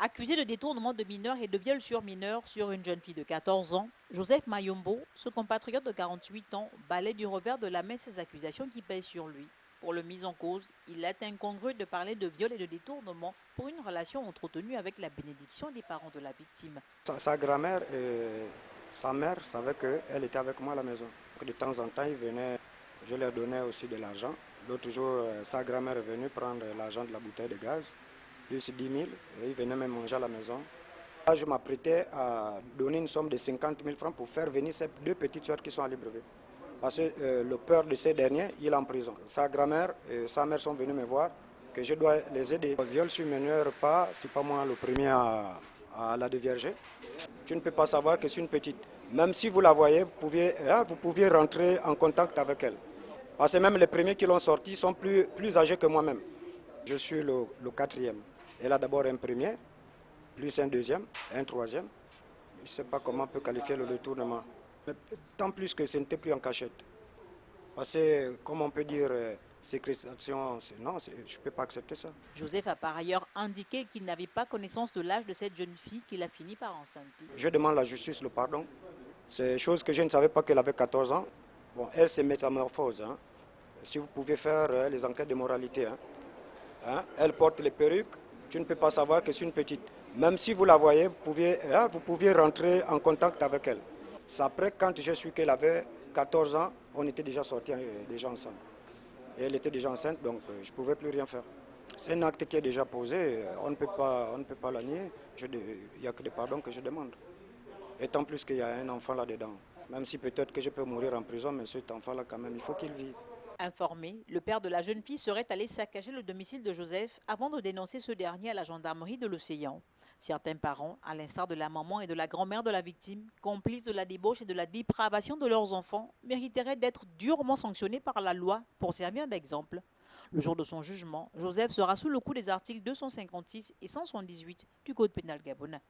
Accusé de détournement de mineurs et de viol sur mineurs sur une jeune fille de 14 ans, Joseph Mayombo, ce compatriote de 48 ans, balaie du revers de la main ces accusations qui pèsent sur lui. Pour le mis en cause, il est incongru de parler de viol et de détournement pour une relation entretenue avec la bénédiction des parents de la victime. Sa grand-mère et sa mère savaient qu'elle était avec moi à la maison. De temps en temps, ils venaient, je leur donnais aussi de l'argent. L'autre jour, sa grand-mère est venue prendre l'argent de la bouteille de gaz, plus 10 000, et ils venaient même manger à la maison. Là, je m'apprêtais à donner une somme de 50 000 francs pour faire venir ces deux petites soeurs qui sont à Libreville. Parce que le père de ces derniers, il est en prison. Sa grand-mère et sa mère sont venus me voir que je dois les aider. Le viol sur mineur, c'est pas moi le premier à la dévierger. Tu ne peux pas savoir que c'est une petite. Même si vous la voyez, vous pouviez rentrer en contact avec elle. Parce que même les premiers qui l'ont sorti sont plus âgés que moi-même. Je suis le quatrième. Elle a d'abord un premier, plus un deuxième, un troisième. Je ne sais pas comment on peut qualifier le détournement. Mais tant plus que ce n'était plus en cachette. Parce que, comme on peut dire, séquestration, non, je ne peux pas accepter ça. Joseph a par ailleurs indiqué qu'il n'avait pas connaissance de l'âge de cette jeune fille qu'il a fini par enceinte. Je demande à la justice le pardon. C'est chose que je ne savais pas qu'elle avait 14 ans. Bon, elle se métamorphose. Hein. Si vous pouvez faire les enquêtes de moralité, elle porte les perruques, tu ne peux pas savoir que c'est une petite. Même si vous la voyez, vous pouviez rentrer en contact avec elle. C'est après, quand je suis qu'elle avait 14 ans, on était déjà sortis déjà ensemble. Et elle était déjà enceinte, donc je ne pouvais plus rien faire. C'est un acte qui est déjà posé, on ne peut pas la nier. Il n'y a que des pardons que je demande. Et tant plus qu'il y a un enfant là-dedans. Même si peut-être que je peux mourir en prison, mais cet enfant-là, quand même, il faut qu'il vive. Informé, le père de la jeune fille serait allé saccager le domicile de Joseph avant de dénoncer ce dernier à la gendarmerie de l'Océan. Certains parents, à l'instar de la maman et de la grand-mère de la victime, complices de la débauche et de la dépravation de leurs enfants, mériteraient d'être durement sanctionnés par la loi pour servir d'exemple. Le jour de son jugement, Joseph sera sous le coup des articles 256 et 178 du Code pénal gabonais.